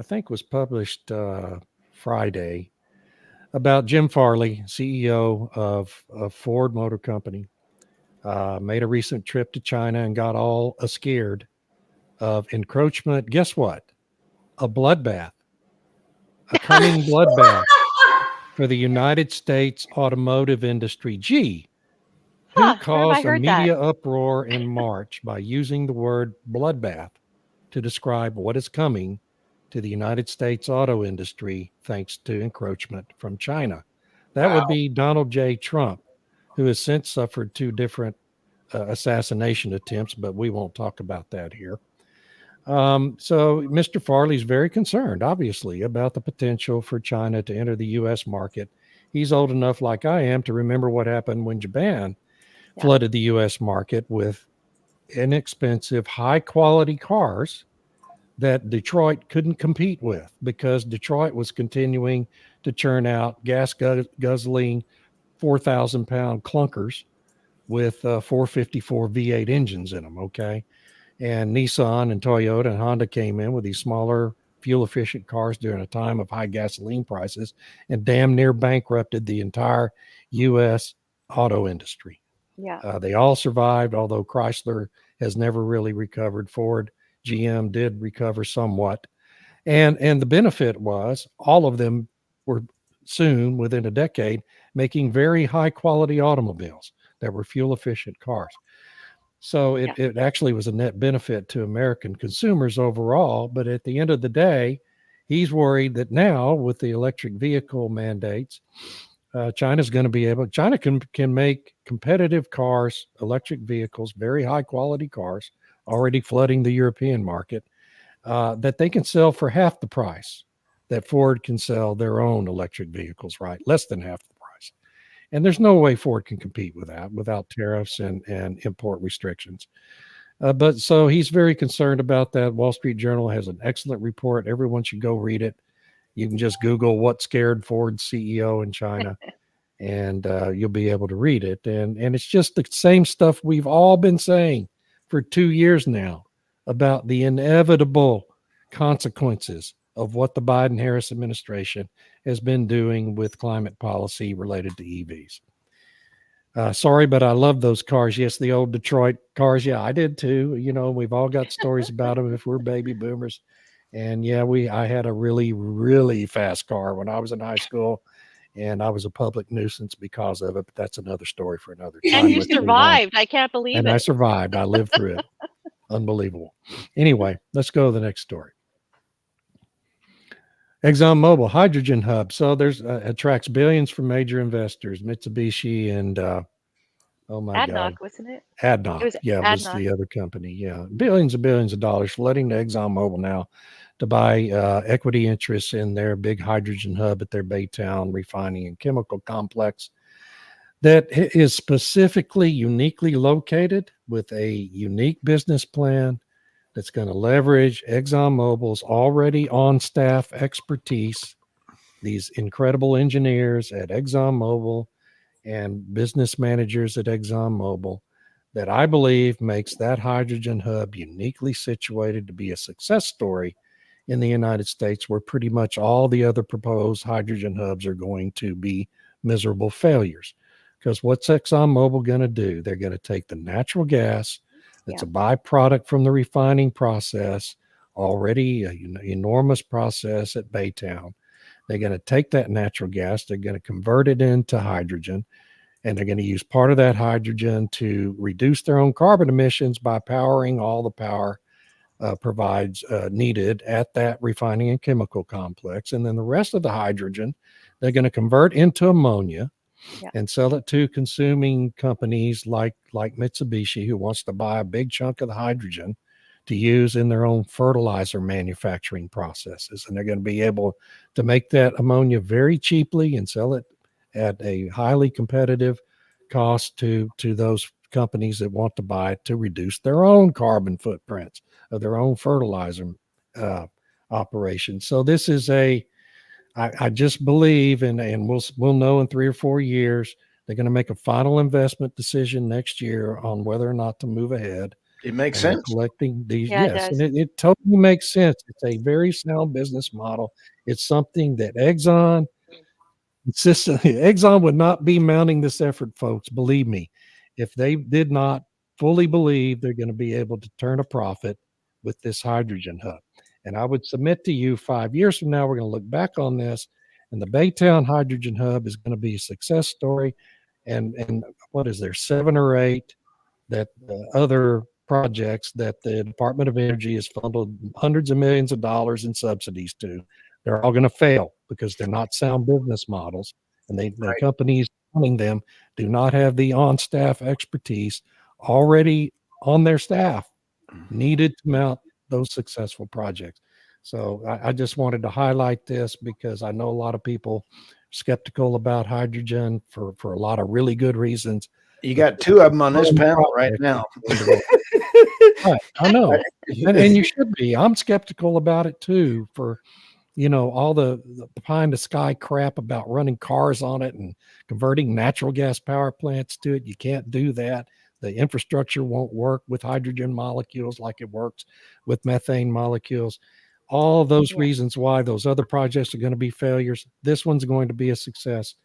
think was published Friday about Jim Farley, CEO of Ford Motor Company. Made a recent trip to China and got all scared of encroachment. Guess what? A bloodbath, a coming bloodbath for the United States automotive industry. Gee, who Where have I caused a heard media that? uproar in March by using the word bloodbath to describe what is coming to the United States auto industry thanks to encroachment from China? That would be Donald J. Trump, who has since suffered 2 different assassination attempts, but we won't talk about that here. So Mr. Farley's very concerned, obviously, about the potential for China to enter the U.S. market. He's old enough, like I am, to remember what happened when Japan flooded the U.S. market with inexpensive, high-quality cars that Detroit couldn't compete with because Detroit was continuing to churn out guzzling 4,000-pound clunkers with 454 V8 engines in them, okay? And Nissan and Toyota and Honda came in with these smaller, fuel-efficient cars during a time of high gasoline prices and damn near bankrupted the entire U.S. auto industry. Yeah. They all survived, although Chrysler has never really recovered. Ford, GM did recover somewhat. And the benefit was all of them were soon, within a decade, making very high-quality automobiles that were fuel-efficient cars. So it actually was a net benefit to American consumers overall. But at the end of the day, he's worried that now with the electric vehicle mandates, China's going to be able, China can make competitive cars, electric vehicles, very high quality cars, already flooding the European market, that they can sell for half the price that Ford can sell their own electric vehicles, right? Less than half the price. And there's no way Ford can compete with that without tariffs and import restrictions. But so he's very concerned about that. Wall Street Journal has an excellent report. Everyone should go read it. You can just Google what scared Ford's CEO in China, and you'll be able to read it. And it's just the same stuff we've all been saying for 2 years now about the inevitable consequences of what the Biden-Harris administration has been doing with climate policy related to EVs. Sorry, but I love those cars. Yes, the old Detroit cars. Yeah, I did too. You know, we've all got stories about them if we're baby boomers. And yeah, I had a really, really fast car when I was in high school, and I was a public nuisance because of it. But that's another story for another time. And you survived. I can't believe it. And I survived. I lived through it. Unbelievable. Anyway, let's go to the next story. ExxonMobil hydrogen hub. So there's attracts billions from major investors, Mitsubishi and oh my ADNOC, God, wasn't it? ADNOC. It was It was ADNOC. the other company. Yeah, billions and billions of dollars flooding to ExxonMobil now to buy equity interests in their big hydrogen hub at their Baytown refining and chemical complex that is specifically uniquely located with a unique business plan that's going to leverage ExxonMobil's already on staff expertise, these incredible engineers at ExxonMobil and business managers at ExxonMobil, that I believe makes that hydrogen hub uniquely situated to be a success story in the United States, where pretty much all the other proposed hydrogen hubs are going to be miserable failures. Because what's ExxonMobil going to do? They're going to take the natural gas It's a byproduct from the refining process, already an enormous process at Baytown. They're going to take that natural gas, they're going to convert it into hydrogen, and they're going to use part of that hydrogen to reduce their own carbon emissions by powering all the power provides needed at that refining and chemical complex. And then the rest of the hydrogen, they're going to convert into ammonia and sell it to consuming companies like Mitsubishi, who wants to buy a big chunk of the hydrogen to use in their own fertilizer manufacturing processes. And they're going to be able to make that ammonia very cheaply and sell it at a highly competitive cost to those companies that want to buy it to reduce their own carbon footprints of their own fertilizer operation. So this is I just believe, and we'll know in 3 or 4 years, they're going to make a final investment decision next year on whether or not to move ahead. It makes sense. Collecting these, Yeah, yes, and it totally makes sense. It's a very sound business model. It's something that Exxon would not be mounting this effort, folks. Believe me, if they did not fully believe they're going to be able to turn a profit with this hydrogen hub. And I would submit to you 5 years from now, we're going to look back on this, and the Baytown Hydrogen Hub is going to be a success story. And what is there, 7 or 8 that other projects that the Department of Energy has funded hundreds of millions of dollars in subsidies to, they're all going to fail because they're not sound business models. And the companies running them do not have the on-staff expertise already on their staff needed to mount those successful projects. So I just wanted to highlight this because I know a lot of people are skeptical about hydrogen for a lot of really good reasons. You got 2 of them on this panel right now. Right, I know. And you should be. I'm skeptical about it too, for all the pie in the sky crap about running cars on it and converting natural gas power plants to it. You can't do that. The infrastructure won't work with hydrogen molecules like it works with methane molecules. All those reasons why those other projects are going to be failures. This one's going to be a success.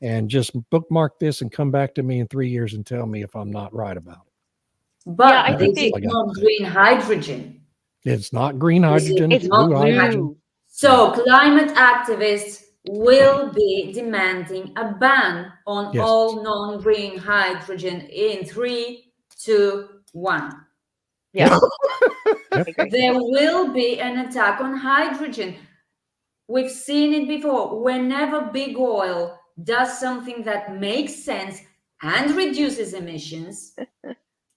And just bookmark this and come back to me in 3 years and tell me if I'm not right about it. But I think it's not green hydrogen. It's not green hydrogen. It's not green hydrogen. So climate activists will be demanding a ban on all non-green hydrogen in 3, 2, 1. Yeah. There will be an attack on hydrogen. We've seen it before. Whenever big oil does something that makes sense and reduces emissions,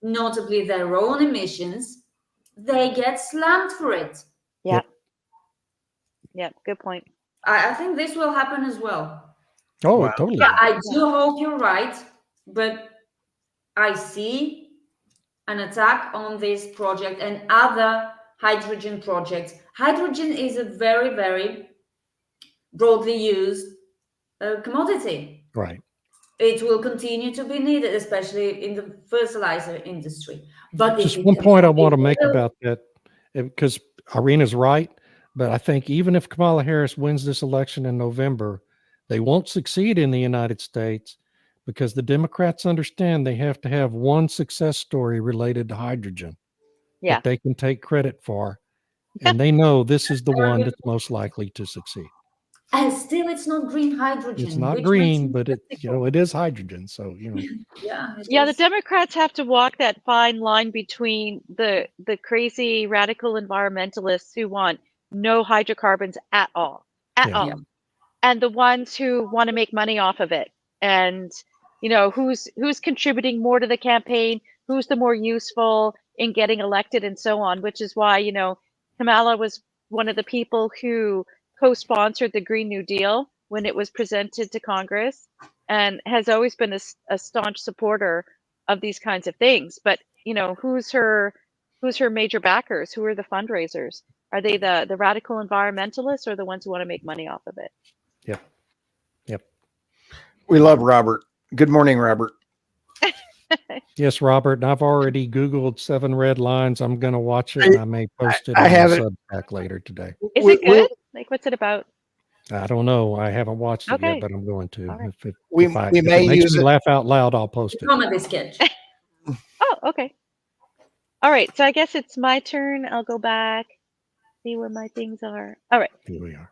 notably their own emissions, they get slammed for it. Yeah. Yeah, good point. I think this will happen as well. Oh, wow. Totally. Yeah, I do hope you're right, but I see an attack on this project and other hydrogen projects. Hydrogen is a very, very broadly used commodity. Right. It will continue to be needed, especially in the fertilizer industry. But just one point I want to make about that, because Irina's right. But I think even if Kamala Harris wins this election in November, they won't succeed in the United States because the Democrats understand they have to have one success story related to hydrogen that they can take credit for. And they know this is the one that's most likely to succeed. And still, it's not green hydrogen. It's not green, but it is hydrogen. So, Yeah, the Democrats have to walk that fine line between the crazy radical environmentalists who want no hydrocarbons at all, and the ones who want to make money off of it. And who's contributing more to the campaign, who's the more useful in getting elected, and so on. Which is why Kamala was one of the people who co-sponsored the Green New Deal when it was presented to Congress, and has always been a staunch supporter of these kinds of things. But who's her major backers? Who are the fundraisers? Are they the radical environmentalists or the ones who want to make money off of it? Yep. We love Robert. Good morning, Robert. Yes, Robert. And I've already Googled 7 Red Lines. I'm going to watch it, and I may post it on the Substack later today. Is it good? Like, what's it about? I don't know. I haven't watched it yet, but I'm going to. Right. If it may makes use me it. Laugh out loud, I'll post it. Comedy sketch. Oh, okay. All right, so I guess it's my turn. I'll go back, see where my things are. All right. Here we are.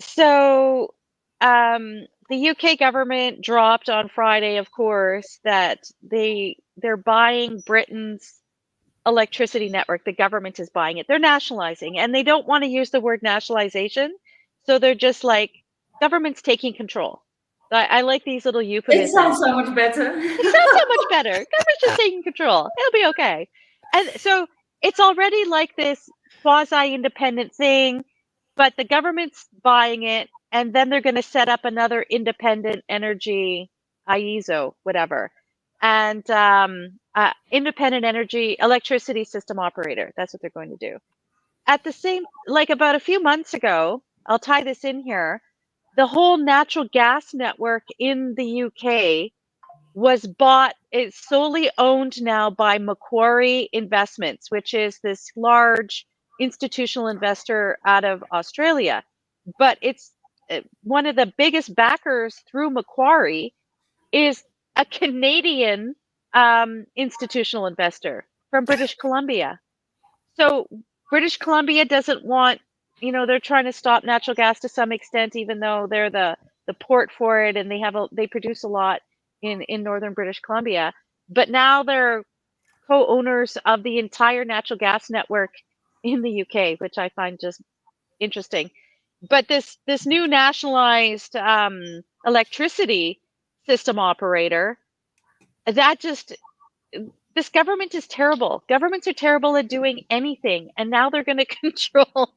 So, the UK government dropped on Friday, of course, that they're buying Britain's electricity network. The government is buying it. They're nationalizing, and they don't want to use the word nationalization, so they're just like government's taking control. I like these little It euphemisms. sounds so much better. It sounds so much better. Government's just taking control. It'll be okay. And so it's already like this quasi-independent thing, but the government's buying it, and then they're going to set up another independent energy, IESO, whatever, and independent energy electricity system operator. That's what they're going to do. At the same, like about a few months ago, I'll tie this in here. The whole natural gas network in the UK was bought, it's solely owned now by Macquarie Investments, which is this large institutional investor out of Australia. But it's one of the biggest backers through Macquarie is a Canadian institutional investor from British Columbia. So British Columbia doesn't want, they're trying to stop natural gas to some extent, even though they're the port for it, and they produce a lot in northern British Columbia. But now they're co-owners of the entire natural gas network in the UK, which I find just interesting. But this new nationalized electricity system operator, this government is terrible. Governments are terrible at doing anything, and now they're going to control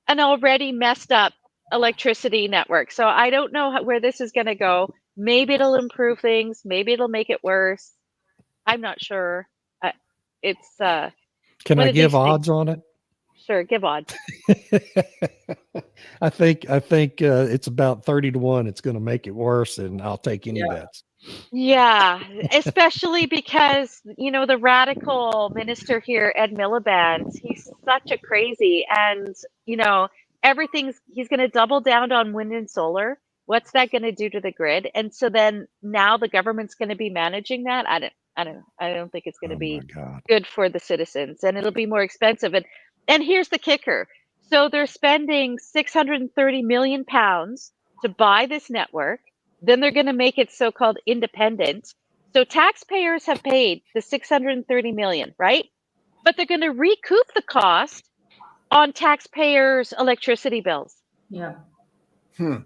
an already messed up electricity network. So I don't know where this is going to go. Maybe it'll improve things. Maybe it'll make it worse. I'm not sure. It's Can I give odds on it? Sure, give odds. I think it's about 30-1. It's going to make it worse, and I'll take any bets. Yeah, especially because, the radical minister here, Ed Miliband, he's such a crazy, and, he's going to double down on wind and solar. What's that going to do to the grid? And so then now the government's going to be managing that. I don't think it's going to be good for the citizens, and it'll be more expensive. And here's the kicker. So they're spending £630 million to buy this network. Then they're going to make it so-called independent. So taxpayers have paid the $630 million, right? But they're going to recoup the cost on taxpayers' electricity bills. Yeah.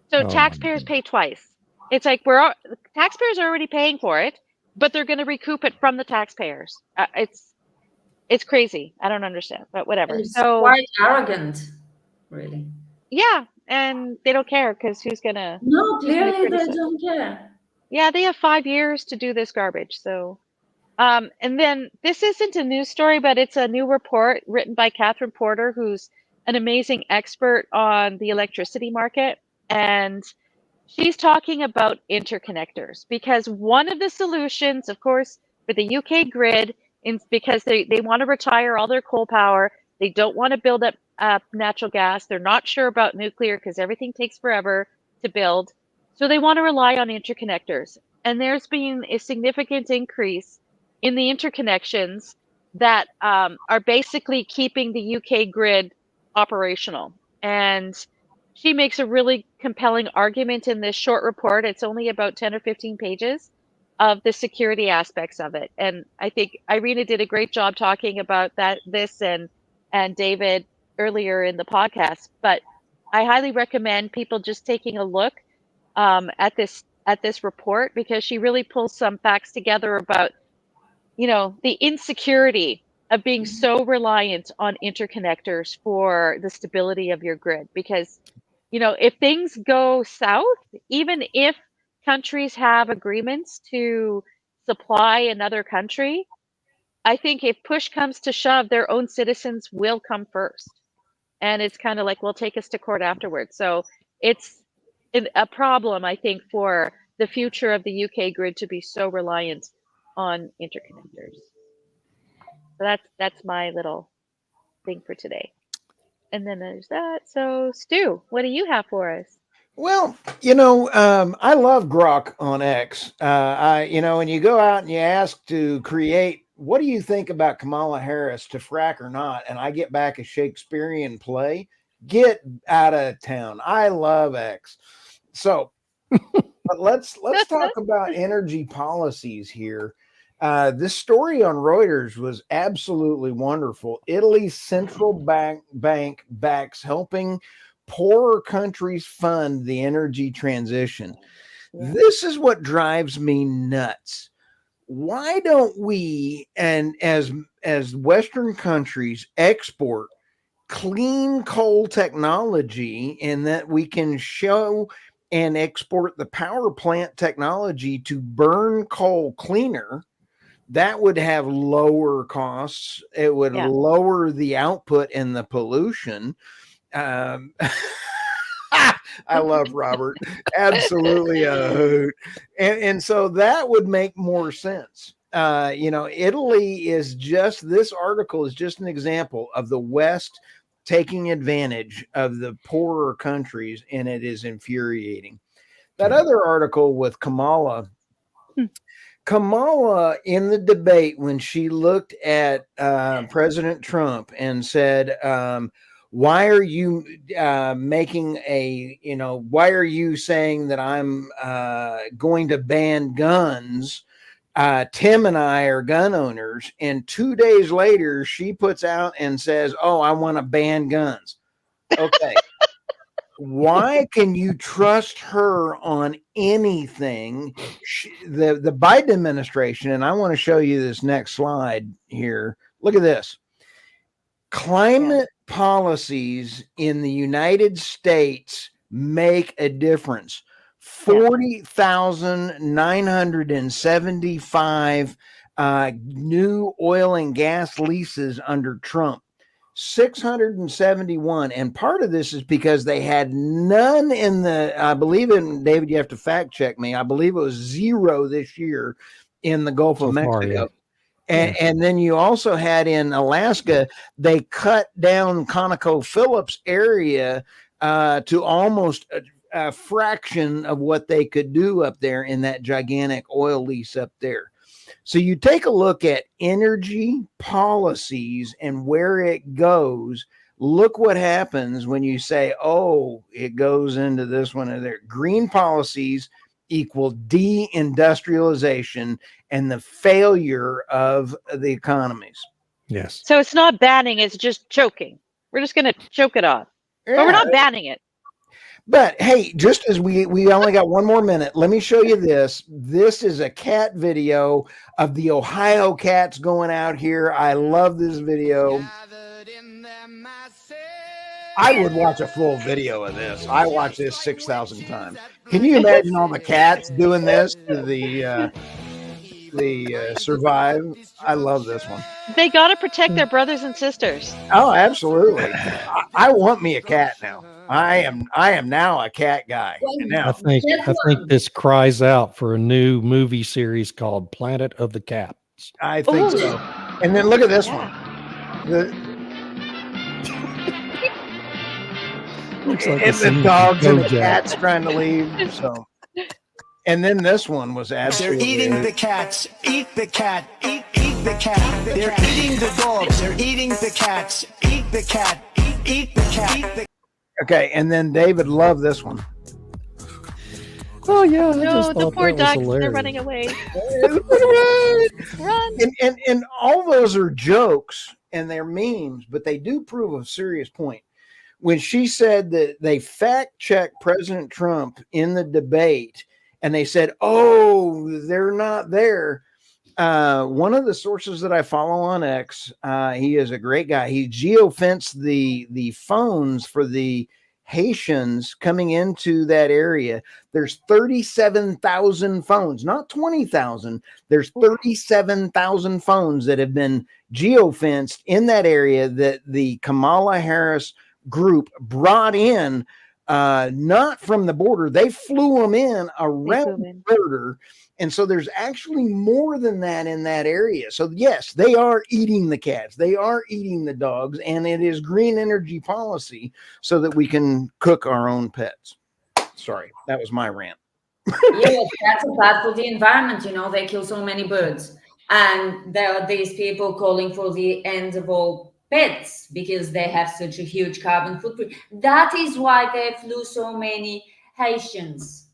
So taxpayers pay twice. It's like taxpayers are already paying for it, but they're going to recoup it from the taxpayers. It's crazy. I don't understand, but whatever. It's quite arrogant, really. Yeah, and they don't care because who's gonna? No, clearly they don't care. Yeah, they have 5 years to do this garbage. So, and then this isn't a news story, but it's a new report written by Catherine Porter, who's an amazing expert on the electricity market, and she's talking about interconnectors because one of the solutions, of course, for the UK grid, because they want to retire all their coal power, they don't want to build up natural gas. They're not sure about nuclear because everything takes forever to build. So they want to rely on interconnectors. And there's been a significant increase in the interconnections that are basically keeping the UK grid operational. And she makes a really compelling argument in this short report. It's only about 10 or 15 pages of the security aspects of it. And I think Irina did a great job talking about this and David earlier in the podcast, but I highly recommend people just taking a look at this report because she really pulls some facts together about, the insecurity of being so reliant on interconnectors for the stability of your grid. Because, if things go south, even if countries have agreements to supply another country, I think if push comes to shove, their own citizens will come first. And it's kind of like, well, take us to court afterwards. So it's a problem, I think, for the future of the UK grid to be so reliant on interconnectors. So that's my little thing for today. And then there's that. So Stu, what do you have for us? Well, I love Grok on X. When you go out and you ask to create what do you think about Kamala Harris to frack or not? And I get back a Shakespearean play. Get out of town. I love X. So, but let's talk about energy policies here. This story on Reuters was absolutely wonderful. Italy's central bank backs helping poorer countries fund the energy transition. This is what drives me nuts. Why don't we, and as Western countries, export clean coal technology, and that we can show and export the power plant technology to burn coal cleaner? That would have lower costs. It would lower the output and the pollution. I love Robert. Absolutely a hoot. And so that would make more sense. Italy is just, this article is just an example of the West taking advantage of the poorer countries, and it is infuriating. That other article with Kamala in the debate, when she looked at President Trump and said, why are you why are you saying that I'm going to ban guns? Tim and I are gun owners. And 2 days later, she puts out and says, oh, I want to ban guns. Okay. Why can you trust her on anything? The Biden administration, and I want to show you this next slide here. Look at this. Climate policies in the United States make a difference. 40,975 new oil and gas leases under Trump. 671, and part of this is because they had none in I believe in, David, you have to fact check me, I believe it was 0 this year in the Gulf of Mexico. And then you also had in Alaska, they cut down ConocoPhillips area to almost a fraction of what they could do up there in that gigantic oil lease up there. So you take a look at energy policies and where it goes. Look what happens when you say, oh, it goes into this one or there. Green policies equal deindustrialization and the failure of the economies. Yes. So it's not banning, it's just choking. We're just going to choke it off. Yeah. But we're not banning it. But hey, just as we only got 1 more minute, let me show you this. This is a cat video of the Ohio cats going out here. I love this video. I would watch a full video of this. I watched this 6,000 times. Can you imagine all the cats doing this to the Survive? I love this one. They got to protect their brothers and sisters. Oh, absolutely. I want me a cat now. I am now a cat guy. Now, I think this cries out for a new movie series called Planet of the Cats. I think so. And then look at this one. Looks like and the dogs and the cats trying to leave. So, and then this one was absolutely. They're eating the cats. Eat the cat. Eat the cat. They're eating the dogs. They're eating the cats. Eat the cat. Eat the cat. Okay, and then David loved this one. Oh yeah, no, the poor ducks, they're running away. Run. And all those are jokes and they're memes, but they do prove a serious point. When she said that they fact-checked President Trump in the debate and they said, oh, they're not there. One of the sources that I follow on X, he is a great guy. He geofenced the phones for the Haitians coming into that area. There's 37,000 phones, not 20,000. There's 37,000 phones that have been geofenced in that area that the Kamala Harris group brought in, not from the border. They flew them in around the border. And so there's actually more than that in that area. So yes, they are eating the cats. They are eating the dogs. And it is green energy policy so that we can cook our own pets. Sorry, that was my rant. Yes, that's bad for the environment. You know, they kill so many birds. And there are these people calling for the end of all pets because they have such a huge carbon footprint. That is why they flew so many Haitians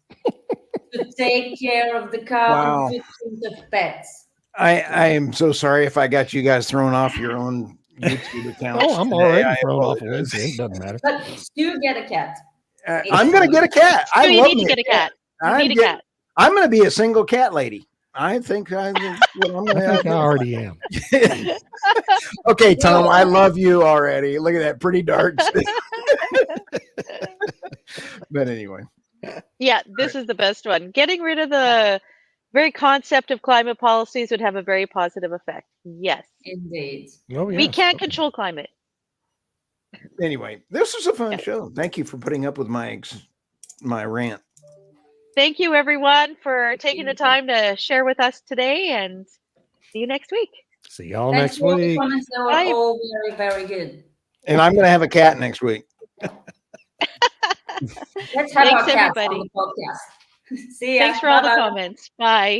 to take care of the carbon Wow. footprint of pets. I am so sorry if I got you guys thrown off your own YouTube accounts. Oh, I'm today. already I thrown off apologize. of LinkedIn. Doesn't matter. But Stu, get a cat. I'm gonna get a cat. I So you love need to me get a cat. You need a get- cat. I'm gonna be a single cat lady. I think I'm I think I already am. Okay, Tom, I love you already. Look at that pretty dark. But anyway, Yeah, this is the best one. Getting rid of the very concept of climate policies would have a very positive effect. Yes. Indeed. Oh, We yes. can't control climate. anyway, this was a fun Yes. show. Thank you for putting up with my rant. Thank you, everyone, for taking the time to share with us today, and see you next week. See y'all Thanks next for all the week. comments. They were Bye. all very, very good. And I'm gonna have a cat next week. Let's have Thanks, our cats on everybody. the podcast. See ya. Thanks for all the Bye-bye. comments. Bye.